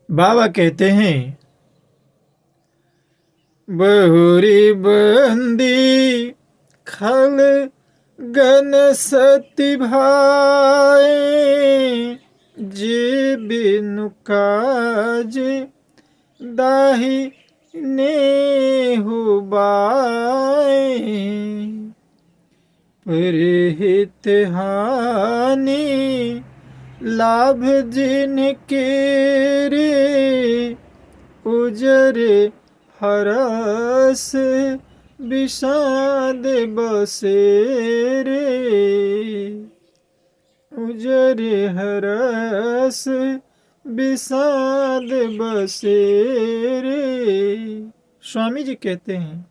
बाबा कहते हैं, बहुरी बंदी खल गन सती भाई, जे बिनु काज दाही ने हो बाई, परहित हानि लाभ जिनके रे, उजरे हरस विषाद बसे रे, उजरे हरस विषाद बसे रे। स्वामी जी कहते हैं,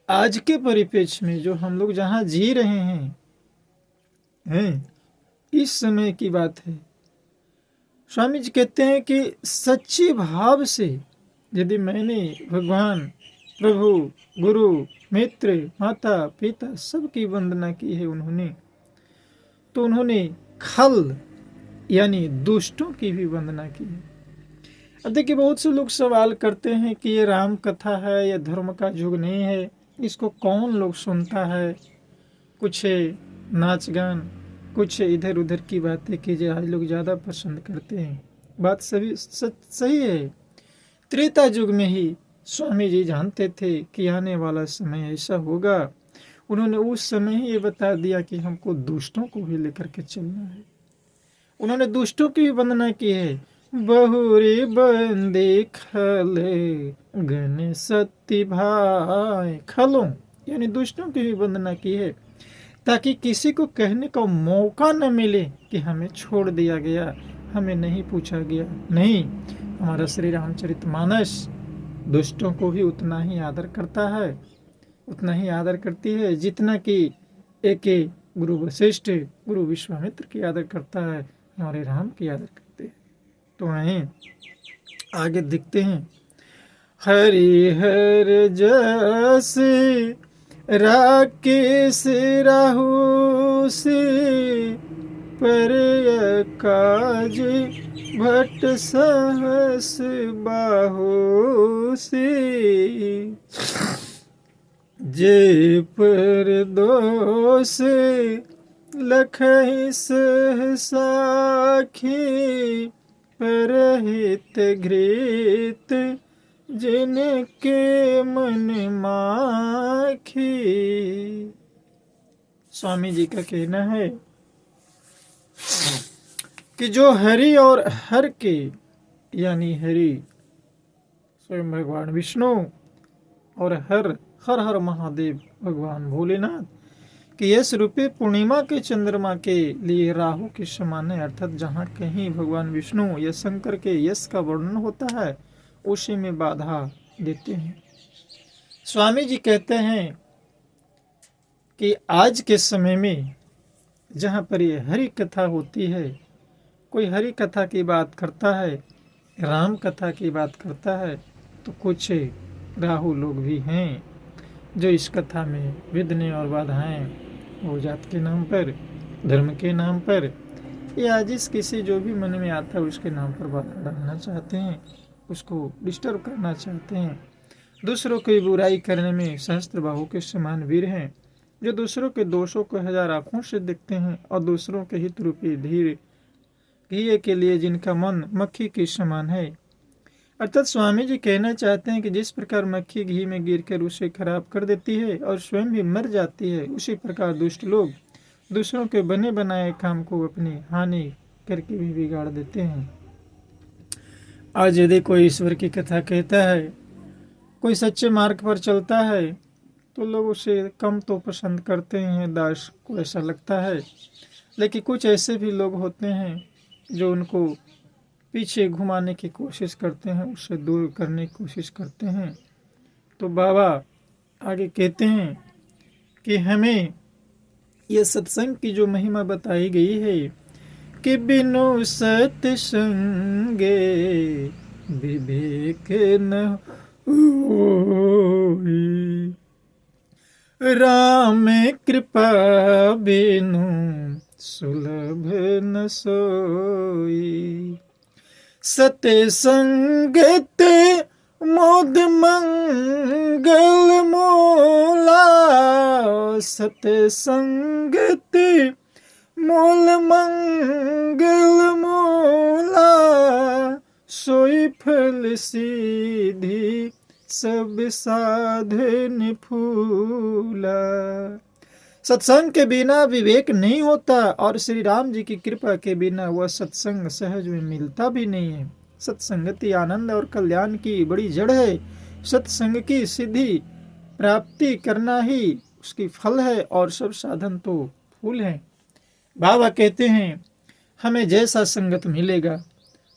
आज के परिप्रेक्ष्य में जो हम लोग जहाँ जी रहे हैं इस समय की बात है। स्वामी जी कहते हैं कि सच्चे भाव से यदि मैंने भगवान, प्रभु, गुरु, मित्र, माता पिता सबकी वंदना की है उन्होंने, तो उन्होंने खल यानी दुष्टों की भी वंदना की है। अब देखिए, बहुत से लोग सवाल करते हैं कि ये राम कथा है या धर्म का युग नहीं है, इसको कौन लोग सुनता है, कुछ नाच गान, कुछ इधर उधर की बातें कीजिए, आज लोग ज़्यादा पसंद करते हैं। बात सही है। त्रेता युग में ही स्वामी जी जानते थे कि आने वाला समय ऐसा होगा। उन्होंने उस समय ही ये बता दिया कि हमको दुष्टों को भी लेकर के चलना है। उन्होंने दुष्टों की भी वंदना की है। बहुरी बंदे खले गण सती भाई, खलों यानी दुष्टों की भी वंदना की है, ताकि किसी को कहने का मौका न मिले कि हमें छोड़ दिया गया, हमें नहीं पूछा गया। नहीं, हमारा श्री रामचरितमानस दुष्टों को भी उतना ही आदर करता है, उतना ही आदर करती है जितना कि एक गुरु वशिष्ठ, गुरु विश्वामित्र की आदर करता है, हमारे राम की आदर करते हैं। तो आए आगे दिखते हैं। हरिहर जस राकेश राहु से, पर काज भट सहस बाहु से, जे पर दोष लखहि सहसाखी, परहित घृत जिनके मन माखी। स्वामी जी का कहना है कि जो हरि और हर के यानी हरि स्वयं भगवान विष्णु और हर हर हर महादेव भगवान भोलेनाथ कि यश रूपे पूर्णिमा के चंद्रमा के लिए राहु के समान है, अर्थात जहाँ कहीं भगवान विष्णु या शंकर के यश का वर्णन होता है उसी में बाधा देते हैं। स्वामी जी कहते हैं कि आज के समय में जहाँ पर ये हरि कथा होती है, कोई हरि कथा की बात करता है, राम कथा की बात करता है, तो कुछ राहु लोग भी हैं जो इस कथा में विघ्न और बाधाएं, वो जात के नाम पर, धर्म के नाम पर, या जिस किसी जो भी मन में आता है उसके नाम पर बाधा डालना चाहते हैं, उसको डिस्टर्ब करना चाहते हैं। दूसरों की बुराई करने में सहस्त्र बाहु के समान वीर हैं, जो दूसरों के दोषों को हजार आंखों से देखते हैं और दूसरों के हित रूपी धीर घिए के लिए जिनका मन मक्खी के समान है। अर्थात स्वामी जी कहना चाहते हैं कि जिस प्रकार मक्खी घी में गिरकर उसे खराब कर देती है और स्वयं भी मर जाती है, उसी प्रकार दुष्ट लोग दूसरों के बने बनाए काम को अपनी हानि करके भी बिगाड़ देते हैं। आज यदि कोई ईश्वर की कथा कहता है, कोई सच्चे मार्ग पर चलता है, तो लोग उसे कम तो पसंद करते हैं, दास को ऐसा लगता है। लेकिन कुछ ऐसे भी लोग होते हैं जो उनको पीछे घुमाने की कोशिश करते हैं, उससे दूर करने की कोशिश करते हैं। तो बाबा आगे कहते हैं कि हमें यह सत्संग की जो महिमा बताई गई है कि बिनु सत्संगे विवेक न होई, राम कृपा बिनु सुलभ न सोई, सत्य संगत मोद मंगल मूला, सत्य संगत मूल मंगल मूला, सोई फल सीधी सब साधन फूला। सत्संग के बिना विवेक नहीं होता और श्री राम जी की कृपा के बिना वह सत्संग सहज में मिलता भी नहीं है। सत्संगति आनंद और कल्याण की बड़ी जड़ है। सत्संग की सिद्धि प्राप्ति करना ही उसकी फल है और सब साधन तो फूल है। बाबा कहते हैं हमें जैसा संगत मिलेगा,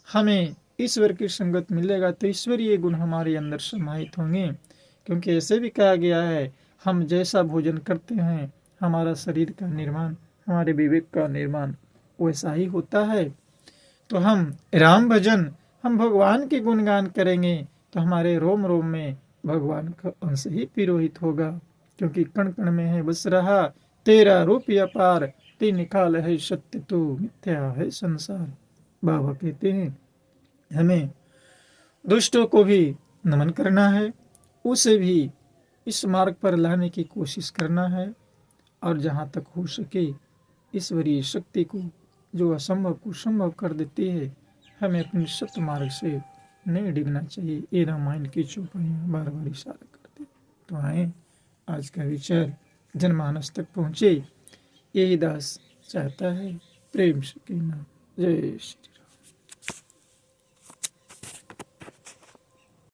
हमें ईश्वर की संगत मिलेगा तो ईश्वरीय गुण हमारे अंदर समाहित होंगे। क्योंकि ऐसे भी कहा गया है हम जैसा भोजन करते हैं हमारा शरीर का निर्माण, हमारे विवेक का निर्माण वैसा ही होता है। तो हम राम भजन, हम भगवान के गुणगान करेंगे तो हमारे रोम रोम में भगवान का अंश ही पिरोहित होगा। क्योंकि कण कण में है बस रहा तेरा रूप अपार, ते निकाल है सत्य तो मिथ्या है संसार। बाबा कहते हैं हमें दुष्टों को भी नमन करना है, उसे भी इस मार्ग पर लाने की कोशिश करना है और जहाँ तक हो सके ईश्वरीय शक्ति को जो असंभव को संभव कर देती है हमें अपने सत्य मार्ग से नहीं डिगना चाहिए। ये रामायण की चौपाइयाँ बार बार इशारा करती। तो आए आज का विचार जनमानस तक पहुँचे, यही दास चाहता है। प्रेम से कहना जय श्री राम।